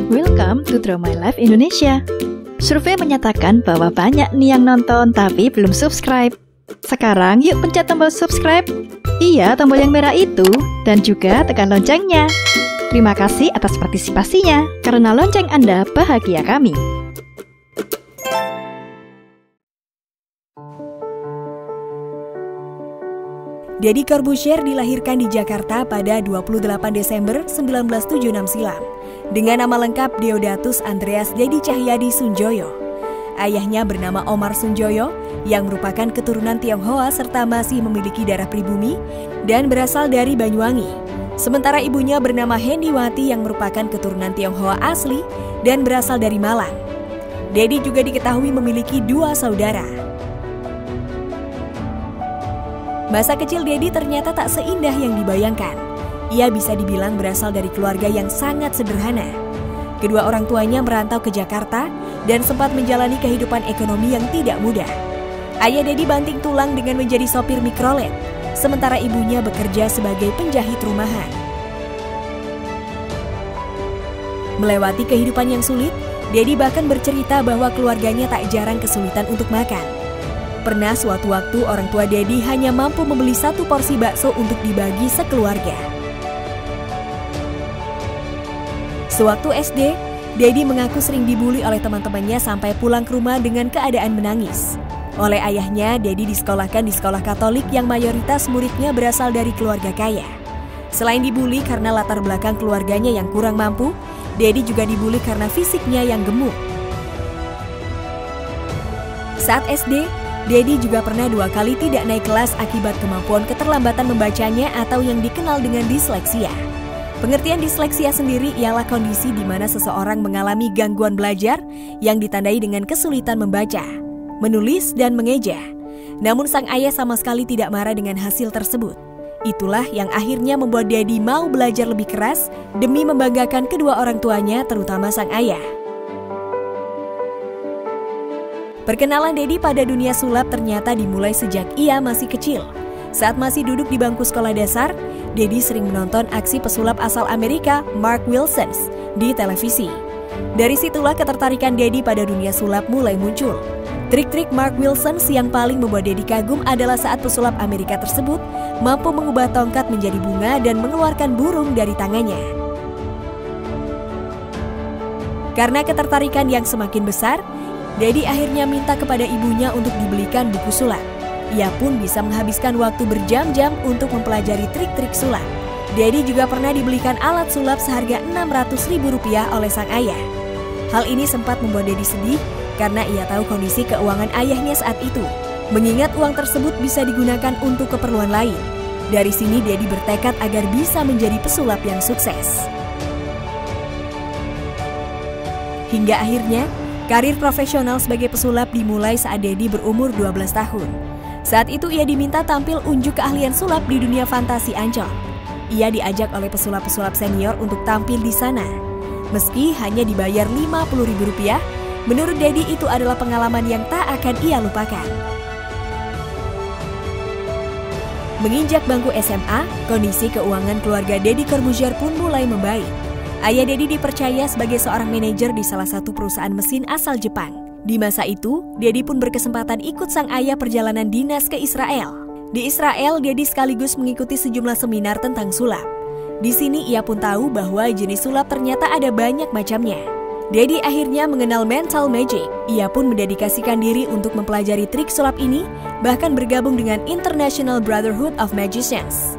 Welcome to Draw My Life Indonesia. Survei menyatakan bahwa banyak nih yang nonton tapi belum subscribe. Sekarang yuk pencet tombol subscribe. Iya, tombol yang merah itu. Dan juga tekan loncengnya. Terima kasih atas partisipasinya. Karena lonceng Anda bahagia kami. Deddy Corbuzier dilahirkan di Jakarta pada 28 Desember 1976 silam dengan nama lengkap Deodatus Andreas Deddy Cahyadi Sunjoyo. Ayahnya bernama Omar Sunjoyo yang merupakan keturunan Tionghoa serta masih memiliki darah pribumi dan berasal dari Banyuwangi. Sementara ibunya bernama Hendiwati yang merupakan keturunan Tionghoa asli dan berasal dari Malang. Deddy juga diketahui memiliki 2 saudara. Masa kecil Deddy ternyata tak seindah yang dibayangkan. Ia bisa dibilang berasal dari keluarga yang sangat sederhana. Kedua orang tuanya merantau ke Jakarta dan sempat menjalani kehidupan ekonomi yang tidak mudah. Ayah Deddy banting tulang dengan menjadi sopir mikrolet, sementara ibunya bekerja sebagai penjahit rumahan. Melewati kehidupan yang sulit, Deddy bahkan bercerita bahwa keluarganya tak jarang kesulitan untuk makan. Pernah suatu waktu orang tua Deddy hanya mampu membeli 1 porsi bakso untuk dibagi sekeluarga. Sewaktu SD, Deddy mengaku sering dibully oleh teman-temannya sampai pulang ke rumah dengan keadaan menangis. Oleh ayahnya, Deddy disekolahkan di sekolah Katolik yang mayoritas muridnya berasal dari keluarga kaya. Selain dibully karena latar belakang keluarganya yang kurang mampu, Deddy juga dibully karena fisiknya yang gemuk. Saat SD, Deddy juga pernah 2 kali tidak naik kelas akibat kemampuan keterlambatan membacanya atau yang dikenal dengan disleksia. Pengertian disleksia sendiri ialah kondisi di mana seseorang mengalami gangguan belajar yang ditandai dengan kesulitan membaca, menulis, dan mengeja. Namun sang ayah sama sekali tidak marah dengan hasil tersebut. Itulah yang akhirnya membuat Deddy mau belajar lebih keras demi membanggakan kedua orang tuanya, terutama sang ayah. Perkenalan Deddy pada dunia sulap ternyata dimulai sejak ia masih kecil. Saat masih duduk di bangku sekolah dasar, Deddy sering menonton aksi pesulap asal Amerika, Mark Wilson, di televisi. Dari situlah ketertarikan Deddy pada dunia sulap mulai muncul. Trik-trik Mark Wilson yang paling membuat Deddy kagum adalah saat pesulap Amerika tersebut mampu mengubah tongkat menjadi bunga dan mengeluarkan burung dari tangannya. Karena ketertarikan yang semakin besar, Deddy akhirnya minta kepada ibunya untuk dibelikan buku sulap. Ia pun bisa menghabiskan waktu berjam-jam untuk mempelajari trik-trik sulap. Deddy juga pernah dibelikan alat sulap seharga Rp600.000 oleh sang ayah. Hal ini sempat membuat Deddy sedih karena ia tahu kondisi keuangan ayahnya saat itu. Mengingat uang tersebut bisa digunakan untuk keperluan lain. Dari sini Deddy bertekad agar bisa menjadi pesulap yang sukses. Hingga akhirnya, karir profesional sebagai pesulap dimulai saat Deddy berumur 12 tahun. Saat itu ia diminta tampil unjuk keahlian sulap di dunia fantasi Ancol. Ia diajak oleh pesulap-pesulap senior untuk tampil di sana. Meski hanya dibayar Rp50.000, menurut Deddy itu adalah pengalaman yang tak akan ia lupakan. Menginjak bangku SMA, kondisi keuangan keluarga Deddy Corbuzier pun mulai membaik. Ayah Deddy dipercaya sebagai seorang manajer di salah satu perusahaan mesin asal Jepang. Di masa itu, Deddy pun berkesempatan ikut sang ayah perjalanan dinas ke Israel. Di Israel, Deddy sekaligus mengikuti sejumlah seminar tentang sulap. Di sini ia pun tahu bahwa jenis sulap ternyata ada banyak macamnya. Deddy akhirnya mengenal mental magic. Ia pun mendedikasikan diri untuk mempelajari trik sulap ini, bahkan bergabung dengan International Brotherhood of Magicians.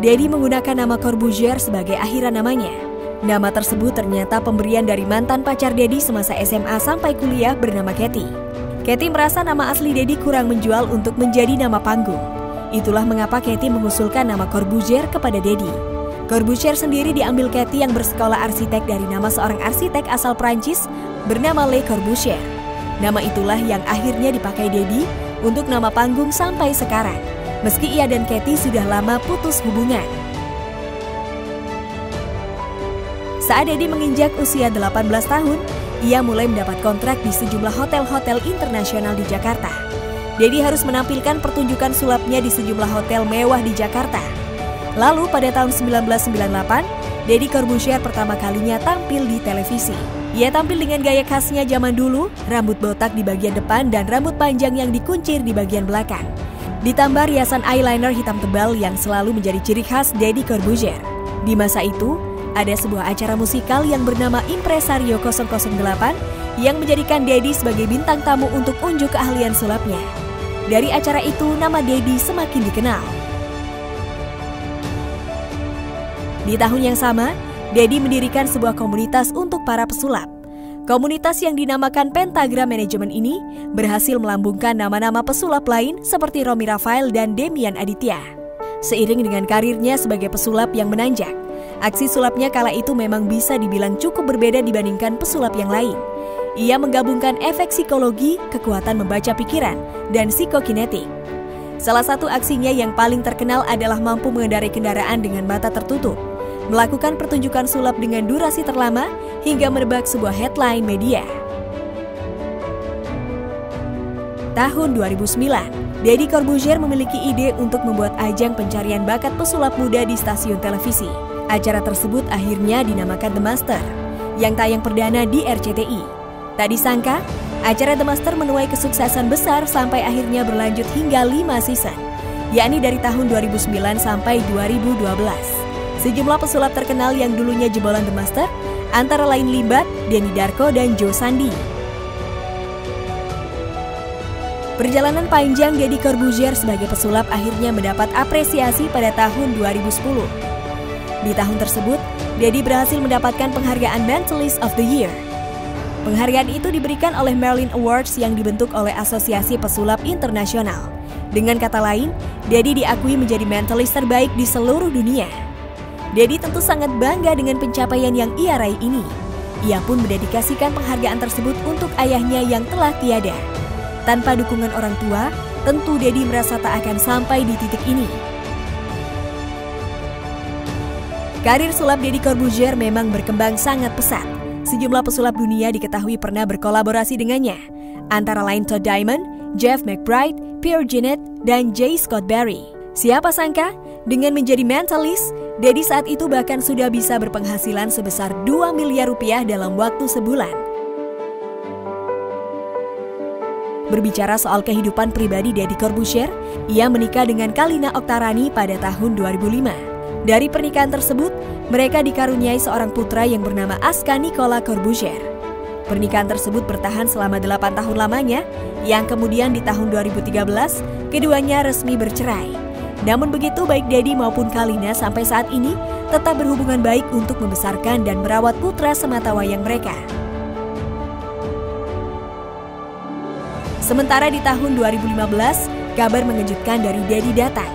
Deddy menggunakan nama Corbuzier sebagai akhiran namanya. Nama tersebut ternyata pemberian dari mantan pacar Deddy semasa SMA sampai kuliah bernama Kathy. Kathy merasa nama asli Deddy kurang menjual untuk menjadi nama panggung. Itulah mengapa Kathy mengusulkan nama Corbuzier kepada Deddy. Corbuzier sendiri diambil Kathy yang bersekolah arsitek dari nama seorang arsitek asal Prancis bernama Le Corbusier. Nama itulah yang akhirnya dipakai Deddy untuk nama panggung sampai sekarang. Meski ia dan Kathy sudah lama putus hubungan. Saat Deddy menginjak usia 18 tahun, ia mulai mendapat kontrak di sejumlah hotel-hotel internasional di Jakarta. Deddy harus menampilkan pertunjukan sulapnya di sejumlah hotel mewah di Jakarta. Lalu pada tahun 1998, Deddy Corbuzier pertama kalinya tampil di televisi. Ia tampil dengan gaya khasnya zaman dulu, rambut botak di bagian depan dan rambut panjang yang dikuncir di bagian belakang. Ditambah riasan eyeliner hitam tebal yang selalu menjadi ciri khas Deddy Corbuzier. Di masa itu, ada sebuah acara musikal yang bernama Impresario 008 yang menjadikan Deddy sebagai bintang tamu untuk unjuk keahlian sulapnya. Dari acara itu, nama Deddy semakin dikenal. Di tahun yang sama, Deddy mendirikan sebuah komunitas untuk para pesulap. Komunitas yang dinamakan Pentagram Management ini berhasil melambungkan nama-nama pesulap lain seperti Romy Rafael dan Demian Aditya. Seiring dengan karirnya sebagai pesulap yang menanjak, aksi sulapnya kala itu memang bisa dibilang cukup berbeda dibandingkan pesulap yang lain. Ia menggabungkan efek psikologi, kekuatan membaca pikiran, dan psikokinetik. Salah satu aksinya yang paling terkenal adalah mampu mengendarai kendaraan dengan mata tertutup, melakukan pertunjukan sulap dengan durasi terlama hingga menebak sebuah headline media. Tahun 2009, Deddy Corbuzier memiliki ide untuk membuat ajang pencarian bakat pesulap muda di stasiun televisi. Acara tersebut akhirnya dinamakan The Master, yang tayang perdana di RCTI. Tak disangka, acara The Master menuai kesuksesan besar sampai akhirnya berlanjut hingga 5 season, yakni dari tahun 2009 sampai 2012. Sejumlah pesulap terkenal yang dulunya jebolan The Master, antara lain Limbat, Denny Darko, dan Joe Sandi. Perjalanan panjang Deddy Corbuzier sebagai pesulap akhirnya mendapat apresiasi pada tahun 2010. Di tahun tersebut, Deddy berhasil mendapatkan penghargaan Mentalist of the Year. Penghargaan itu diberikan oleh Merlin Awards yang dibentuk oleh Asosiasi Pesulap Internasional. Dengan kata lain, Deddy diakui menjadi mentalist terbaik di seluruh dunia. Deddy tentu sangat bangga dengan pencapaian yang ia raih ini. Ia pun mendedikasikan penghargaan tersebut untuk ayahnya yang telah tiada. Tanpa dukungan orang tua, tentu Deddy merasa tak akan sampai di titik ini. Karir sulap Deddy Corbuzier memang berkembang sangat pesat. Sejumlah pesulap dunia diketahui pernah berkolaborasi dengannya, antara lain Todd Diamond, Jeff McBride, Pierre Jeanette, dan J. Scott Berry. Siapa sangka, dengan menjadi mentalist, Deddy saat itu bahkan sudah bisa berpenghasilan sebesar 2 miliar rupiah dalam waktu sebulan. Berbicara soal kehidupan pribadi Deddy Corbuzier, ia menikah dengan Kalina Oktarani pada tahun 2005. Dari pernikahan tersebut, mereka dikaruniai seorang putra yang bernama Aska Nikola Corbuzier. Pernikahan tersebut bertahan selama 8 tahun lamanya, yang kemudian di tahun 2013, keduanya resmi bercerai. Namun begitu, baik Deddy maupun Kalina sampai saat ini tetap berhubungan baik untuk membesarkan dan merawat putra sematawayang mereka. Sementara di tahun 2015, kabar mengejutkan dari Deddy datang.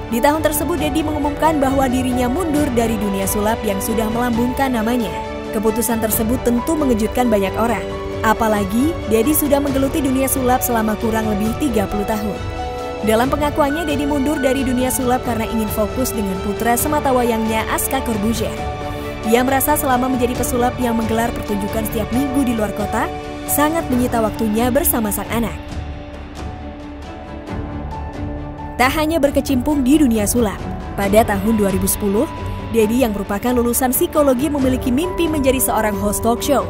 Di tahun tersebut, Deddy mengumumkan bahwa dirinya mundur dari dunia sulap yang sudah melambungkan namanya. Keputusan tersebut tentu mengejutkan banyak orang. Apalagi, Deddy sudah menggeluti dunia sulap selama kurang lebih 30 tahun. Dalam pengakuannya, Deddy mundur dari dunia sulap karena ingin fokus dengan putra sematawayangnya Aska Corbuzier. Ia merasa selama menjadi pesulap yang menggelar pertunjukan setiap minggu di luar kota, sangat menyita waktunya bersama sang anak. Tak hanya berkecimpung di dunia sulap, pada tahun 2010, Deddy yang merupakan lulusan psikologi memiliki mimpi menjadi seorang host talk show.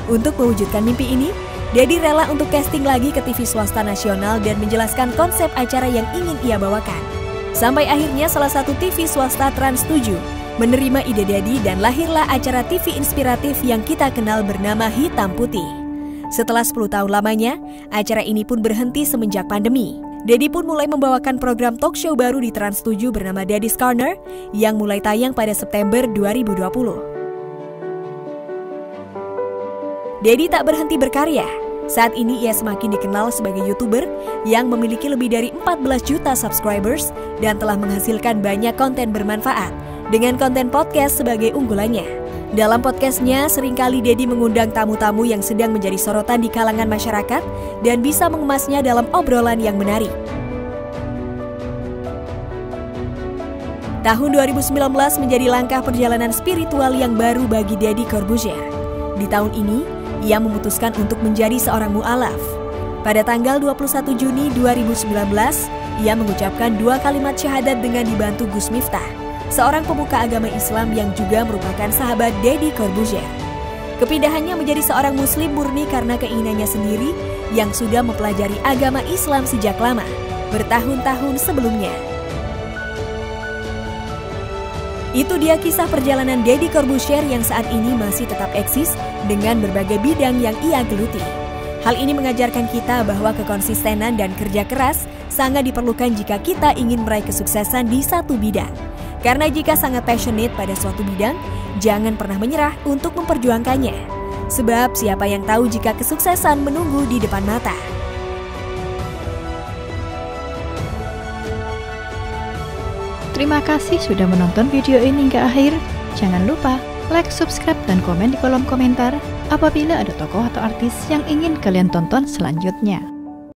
Untuk mewujudkan mimpi ini, Deddy rela untuk casting lagi ke TV swasta nasional dan menjelaskan konsep acara yang ingin ia bawakan. Sampai akhirnya salah satu TV swasta Trans 7 menerima ide Deddy dan lahirlah acara TV inspiratif yang kita kenal bernama Hitam Putih. Setelah 10 tahun lamanya, acara ini pun berhenti semenjak pandemi. Deddy pun mulai membawakan program talk show baru di Trans 7 bernama Deddy's Corner yang mulai tayang pada September 2020. Deddy tak berhenti berkarya. Saat ini ia semakin dikenal sebagai YouTuber yang memiliki lebih dari 14 juta subscribers dan telah menghasilkan banyak konten bermanfaat dengan konten podcast sebagai unggulannya. Dalam podcastnya, seringkali Deddy mengundang tamu-tamu yang sedang menjadi sorotan di kalangan masyarakat dan bisa mengemasnya dalam obrolan yang menarik. Tahun 2019 menjadi langkah perjalanan spiritual yang baru bagi Deddy Corbuzier. Di tahun ini, ia memutuskan untuk menjadi seorang mu'alaf. Pada tanggal 21 Juni 2019, ia mengucapkan 2 kalimat syahadat dengan dibantu Gus Miftah. seorang pemuka agama Islam yang juga merupakan sahabat Deddy Corbuzier. Kepindahannya menjadi seorang muslim murni karena keinginannya sendiri yang sudah mempelajari agama Islam sejak lama, bertahun-tahun sebelumnya. Itu dia kisah perjalanan Deddy Corbuzier yang saat ini masih tetap eksis dengan berbagai bidang yang ia geluti. Hal ini mengajarkan kita bahwa kekonsistenan dan kerja keras sangat diperlukan jika kita ingin meraih kesuksesan di satu bidang. Karena jika sangat passionate pada suatu bidang, jangan pernah menyerah untuk memperjuangkannya. Sebab siapa yang tahu jika kesuksesan menunggu di depan mata. Terima kasih sudah menonton video ini hingga akhir. Jangan lupa like, subscribe, dan komen di kolom komentar apabila ada tokoh atau artis yang ingin kalian tonton selanjutnya.